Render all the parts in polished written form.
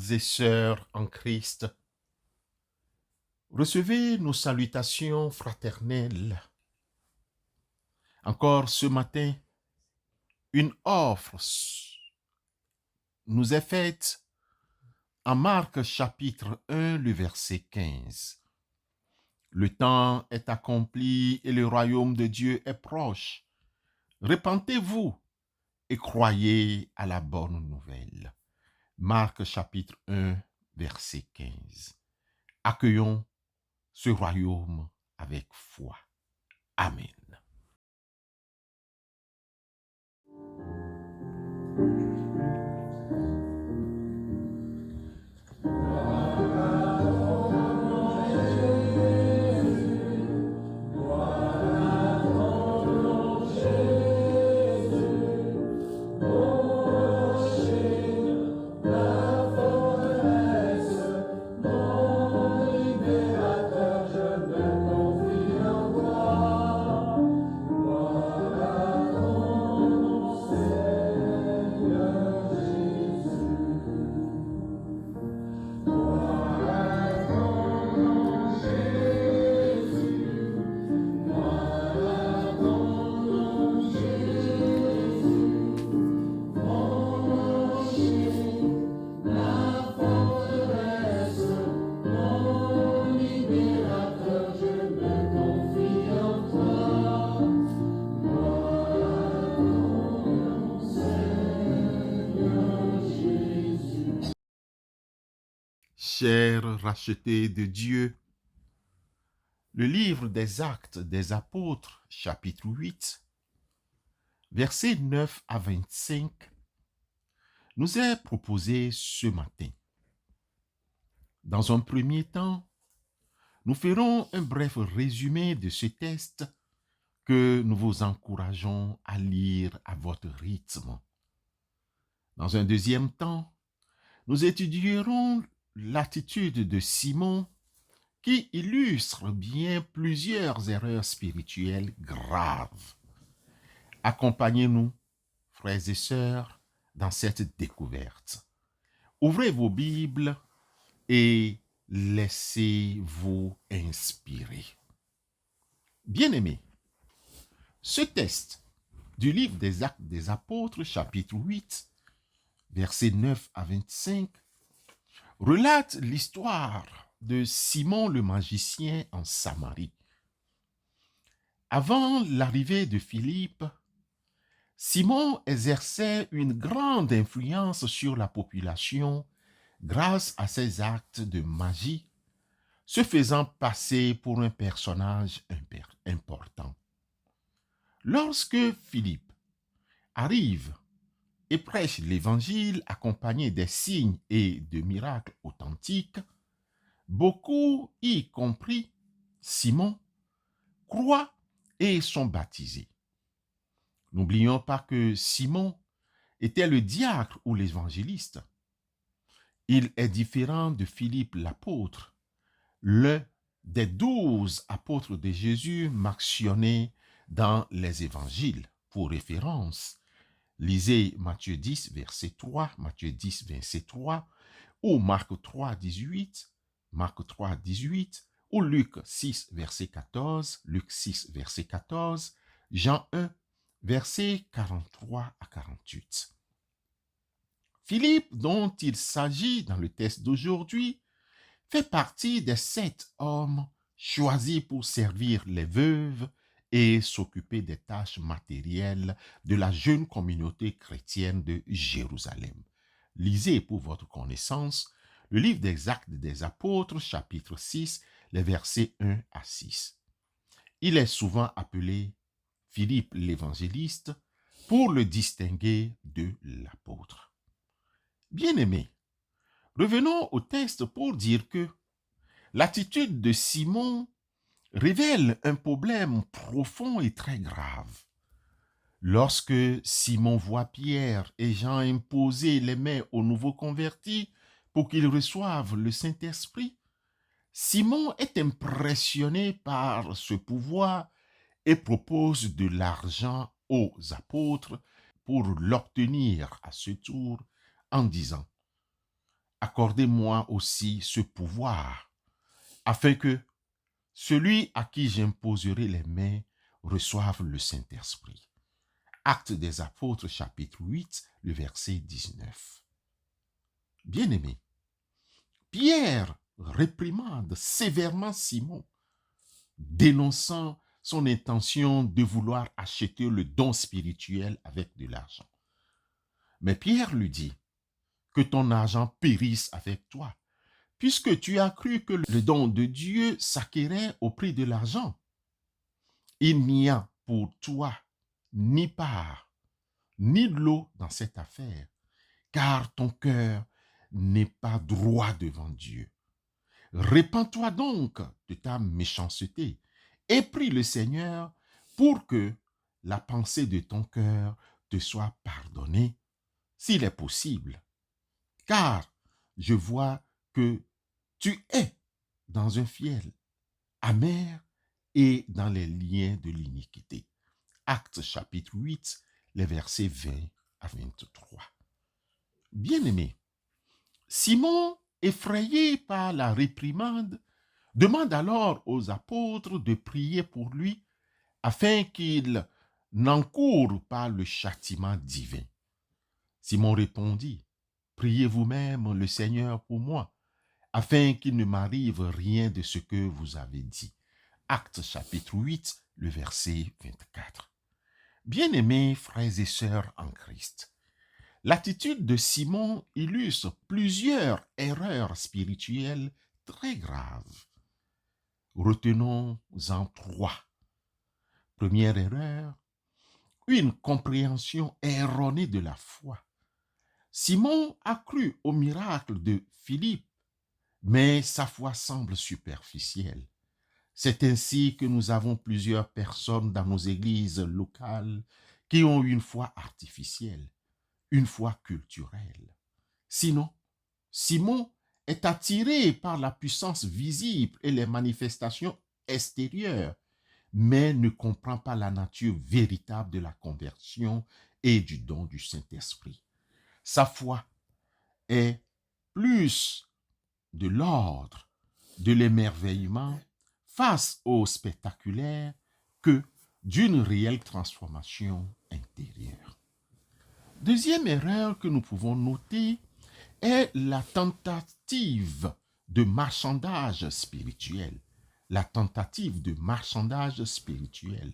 Frères et sœurs en Christ, recevez nos salutations fraternelles. Encore ce matin, une offre nous est faite en Marc chapitre 1, le verset 15. Le temps est accompli et le royaume de Dieu est proche. Repentez-vous et croyez à la bonne nouvelle. Marc chapitre 1, verset 15. Accueillons ce royaume avec foi. Amen. Chers rachetés de Dieu, le livre des Actes des Apôtres, chapitre 8, versets 9 à 25, nous est proposé ce matin. Dans un premier temps, nous ferons un bref résumé de ce texte que nous vous encourageons à lire à votre rythme. Dans un deuxième temps, nous étudierons l'attitude de Simon qui illustre bien plusieurs erreurs spirituelles graves. Accompagnez-nous, frères et sœurs, dans cette découverte. Ouvrez vos Bibles et laissez-vous inspirer. Bien-aimés, ce texte du livre des Actes des Apôtres, chapitre 8, versets 9 à 25, relate l'histoire de Simon le magicien en Samarie. Avant l'arrivée de Philippe, Simon exerçait une grande influence sur la population grâce à ses actes de magie, se faisant passer pour un personnage important. Lorsque Philippe arrive et prêche l'évangile accompagné des signes et de miracles authentiques, beaucoup, y compris Simon, croient et sont baptisés. N'oublions pas que Simon était le diacre ou l'évangéliste. Il est différent de Philippe l'apôtre, l'un des 12 apôtres de Jésus mentionnés dans les évangiles. Pour référence, lisez Matthieu 10, verset 3, Matthieu 10, verset 3, ou Marc 3, 18, Marc 3, 18, ou Luc 6, verset 14, Luc 6, verset 14, Jean 1, verset 43 à 48. Philippe, dont il s'agit dans le texte d'aujourd'hui, fait partie des 7 hommes choisis pour servir les veuves et s'occuper des tâches matérielles de la jeune communauté chrétienne de Jérusalem. Lisez pour votre connaissance le livre des Actes des Apôtres, chapitre 6, les versets 1 à 6. Il est souvent appelé Philippe l'évangéliste pour le distinguer de l'apôtre. Bien-aimés, revenons au texte pour dire que l'attitude de Simon révèle un problème profond et très grave. Lorsque Simon voit Pierre et Jean imposer les mains aux nouveaux convertis pour qu'ils reçoivent le Saint-Esprit, Simon est impressionné par ce pouvoir et propose de l'argent aux apôtres pour l'obtenir à ce tour en disant: accordez-moi aussi ce pouvoir, afin que celui à qui j'imposerai les mains reçoive le Saint-Esprit. Actes des Apôtres, chapitre 8, le verset 19. Bien-aimé, Pierre réprimande sévèrement Simon, dénonçant son intention de vouloir acheter le don spirituel avec de l'argent. Mais Pierre lui dit que ton argent périsse avec toi, puisque tu as cru que le don de Dieu s'acquérait au prix de l'argent. Il n'y a pour toi ni part, ni de l'eau dans cette affaire, car ton cœur n'est pas droit devant Dieu. Répands-toi donc de ta méchanceté et prie le Seigneur pour que la pensée de ton cœur te soit pardonnée, s'il est possible. Car je vois que tu es dans un fiel amer et dans les liens de l'iniquité. Actes chapitre 8, les versets 20 à 23. Bien-aimé, Simon, effrayé par la réprimande, demande alors aux apôtres de prier pour lui afin qu'il n'encourt pas le châtiment divin. Simon répondit, priez vous-même le Seigneur pour moi, afin qu'il ne m'arrive rien de ce que vous avez dit. Actes chapitre 8, le verset 24. Bien-aimés frères et sœurs en Christ, l'attitude de Simon illustre plusieurs erreurs spirituelles très graves. Retenons-en 3. Première erreur, une compréhension erronée de la foi. Simon a cru au miracle de Philippe, mais sa foi semble superficielle. C'est ainsi que nous avons plusieurs personnes dans nos églises locales qui ont une foi artificielle, une foi culturelle. Sinon, Simon est attiré par la puissance visible et les manifestations extérieures, mais ne comprend pas la nature véritable de la conversion et du don du Saint-Esprit. Sa foi est plus de l'ordre de l'émerveillement face au spectaculaire que d'une réelle transformation intérieure. Deuxième erreur que nous pouvons noter est la tentative de marchandage spirituel. La tentative de marchandage spirituel.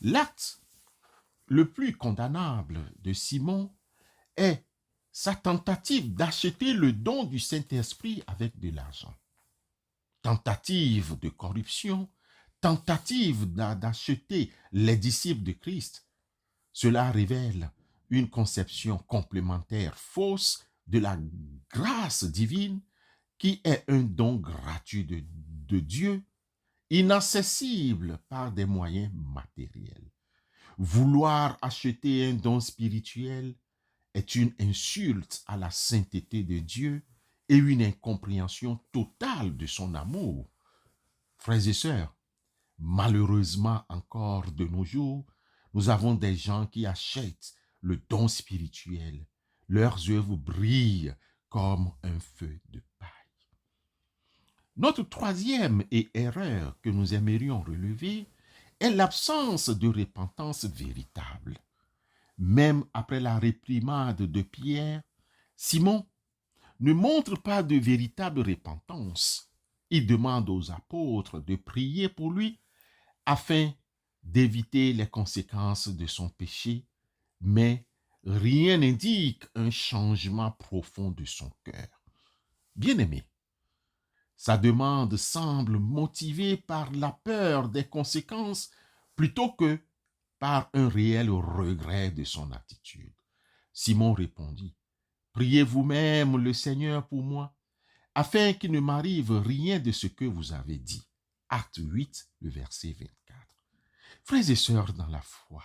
L'acte le plus condamnable de Simon est sa tentative d'acheter le don du Saint-Esprit avec de l'argent. Tentative de corruption, tentative d'acheter les disciples de Christ. Cela révèle une conception complémentaire fausse de la grâce divine qui est un don gratuit de Dieu, inaccessible par des moyens matériels. Vouloir acheter un don spirituel est une insulte à la sainteté de Dieu et une incompréhension totale de son amour. Frères et sœurs, malheureusement encore de nos jours, nous avons des gens qui achètent le don spirituel. Leurs œuvres brillent comme un feu de paille. Notre troisième erreur que nous aimerions relever est l'absence de repentance véritable. Même après la réprimande de Pierre, Simon ne montre pas de véritable repentance. Il demande aux apôtres de prier pour lui afin d'éviter les conséquences de son péché, mais rien n'indique un changement profond de son cœur. Bien-aimé, sa demande semble motivée par la peur des conséquences plutôt que par un réel regret de son attitude. Simon répondit, priez vous-même le Seigneur pour moi, afin qu'il ne m'arrive rien de ce que vous avez dit. Acte 8, le verset 24. Frères et sœurs dans la foi,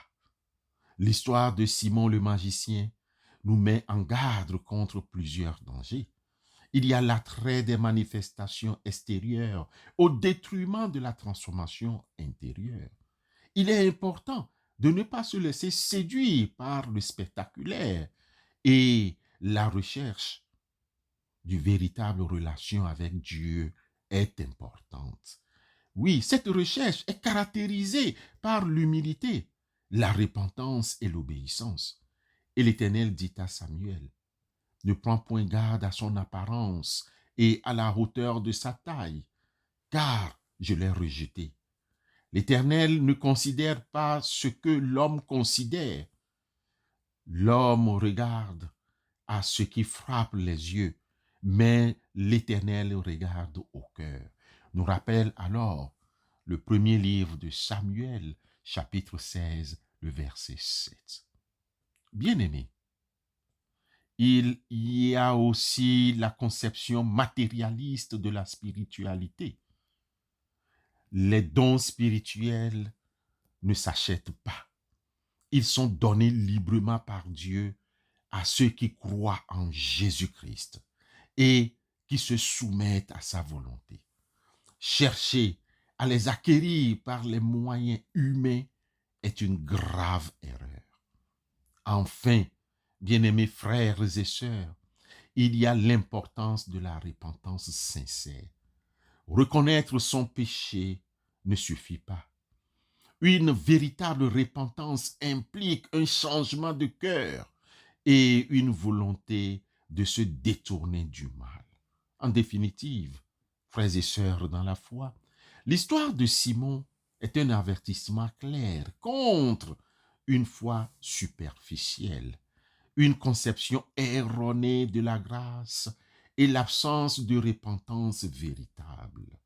l'histoire de Simon le magicien nous met en garde contre plusieurs dangers. Il y a l'attrait des manifestations extérieures au détriment de la transformation intérieure. Il est important de ne pas se laisser séduire par le spectaculaire et la recherche d'une véritable relation avec Dieu est importante. Oui, cette recherche est caractérisée par l'humilité, la repentance et l'obéissance. Et l'Éternel dit à Samuel, ne prends point garde à son apparence et à la hauteur de sa taille, car je l'ai rejeté. L'Éternel ne considère pas ce que l'homme considère. L'homme regarde à ce qui frappe les yeux, mais l'Éternel regarde au cœur. Nous rappelle alors le premier livre de Samuel, chapitre 16, le verset 7. Bien-aimés, il y a aussi la conception matérialiste de la spiritualité. Les dons spirituels ne s'achètent pas. Ils sont donnés librement par Dieu à ceux qui croient en Jésus-Christ et qui se soumettent à sa volonté. Chercher à les acquérir par les moyens humains est une grave erreur. Enfin, bien-aimés frères et sœurs, il y a l'importance de la repentance sincère. Reconnaître son péché ne suffit pas. Une véritable repentance implique un changement de cœur et une volonté de se détourner du mal. En définitive, frères et sœurs dans la foi, l'histoire de Simon est un avertissement clair contre une foi superficielle, une conception erronée de la grâce et l'absence de repentance véritable.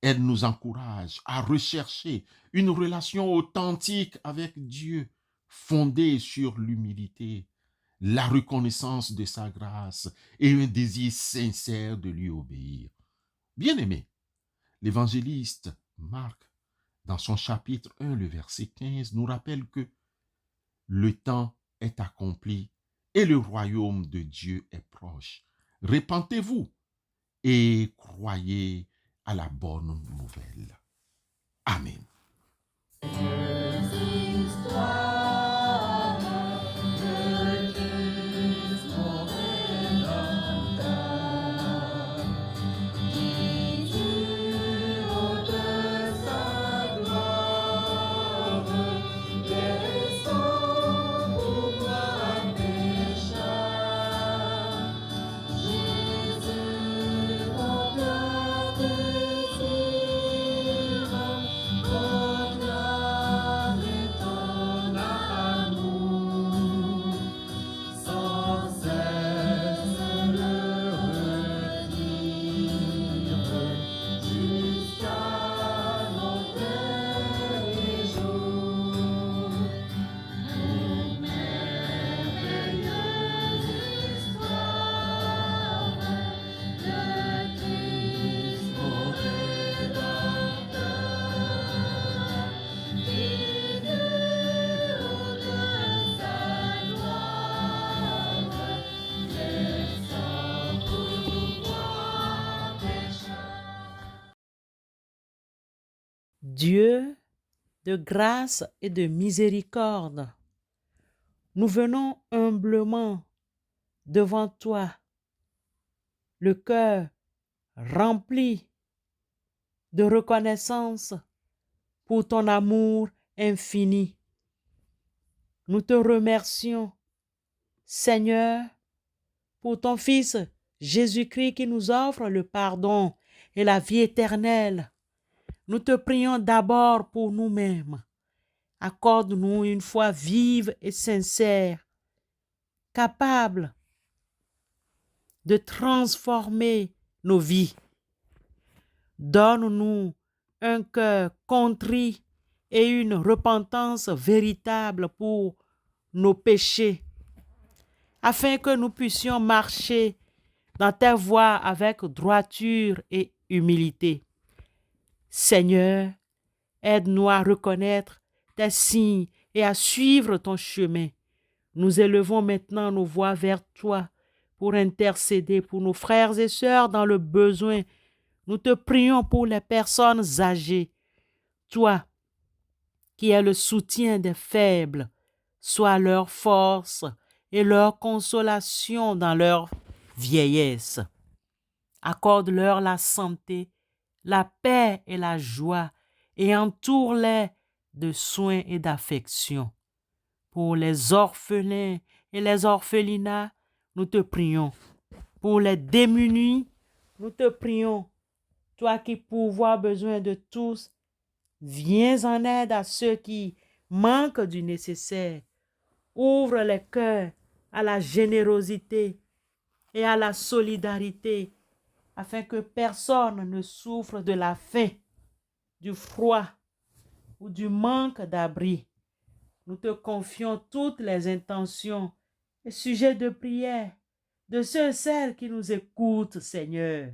Elle nous encourage à rechercher une relation authentique avec Dieu, fondée sur l'humilité, la reconnaissance de sa grâce et un désir sincère de lui obéir. Bien-aimé, l'évangéliste Marc, dans son chapitre 1, le verset 15, nous rappelle que le temps est accompli et le royaume de Dieu est proche. Repentez-vous et croyez à la bonne nouvelle. Amen. Dieu de grâce et de miséricorde, nous venons humblement devant toi, le cœur rempli de reconnaissance pour ton amour infini. Nous te remercions, Seigneur, pour ton Fils Jésus-Christ qui nous offre le pardon et la vie éternelle. Nous te prions d'abord pour nous-mêmes. Accorde-nous une foi vive et sincère, capable de transformer nos vies. Donne-nous un cœur contrit et une repentance véritable pour nos péchés, afin que nous puissions marcher dans ta voie avec droiture et humilité. Seigneur, aide-nous à reconnaître tes signes et à suivre ton chemin. Nous élevons maintenant nos voix vers toi pour intercéder pour nos frères et sœurs dans le besoin. Nous te prions pour les personnes âgées. Toi, qui es le soutien des faibles, sois leur force et leur consolation dans leur vieillesse. Accorde-leur la santé, la paix et la joie et entoure-les de soins et d'affection. Pour les orphelins et les orphelinats, nous te prions. Pour les démunis, nous te prions. Toi qui pourvois besoin de tous, viens en aide à ceux qui manquent du nécessaire. Ouvre les cœurs à la générosité et à la solidarité, afin que personne ne souffre de la faim, du froid ou du manque d'abri. Nous te confions toutes les intentions et sujets de prière de ceux et celles qui nous écoutent, Seigneur,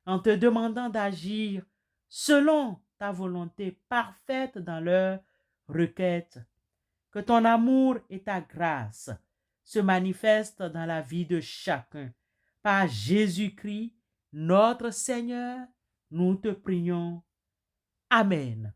en te demandant d'agir selon ta volonté parfaite dans leur requête. Que ton amour et ta grâce se manifestent dans la vie de chacun. Par Jésus-Christ, notre Seigneur, nous te prions. Amen.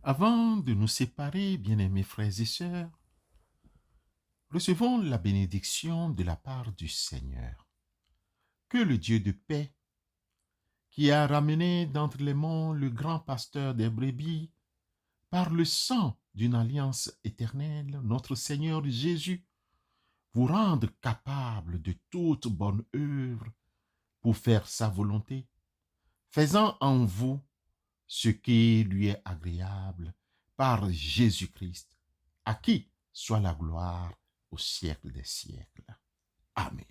Avant de nous séparer, bien-aimés frères et sœurs, recevons la bénédiction de la part du Seigneur. Que le Dieu de paix, qui a ramené d'entre les monts le grand pasteur des brebis, par le sang d'une alliance éternelle, notre Seigneur Jésus, vous rende capable de toute bonne œuvre pour faire sa volonté, faisant en vous ce qui lui est agréable par Jésus-Christ, à qui soit la gloire au siècle des siècles. Amen.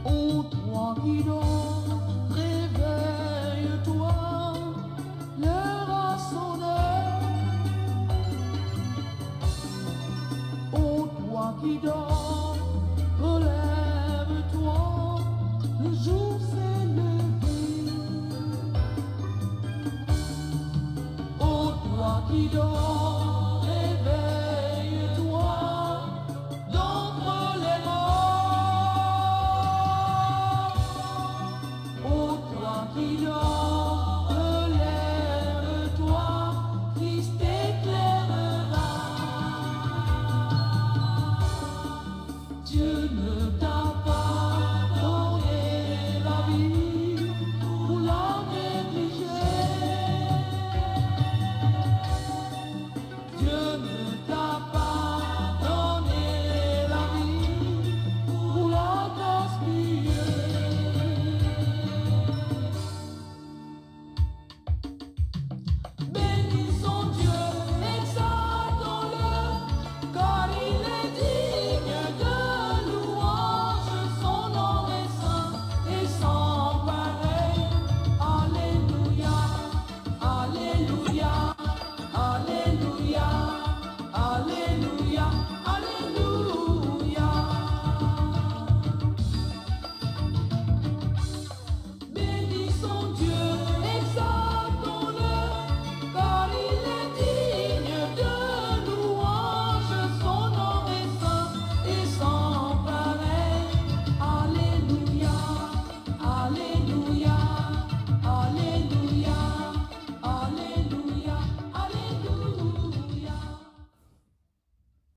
Ô toi qui dors, réveille-toi, l'heure a sonné. Ô toi qui dors,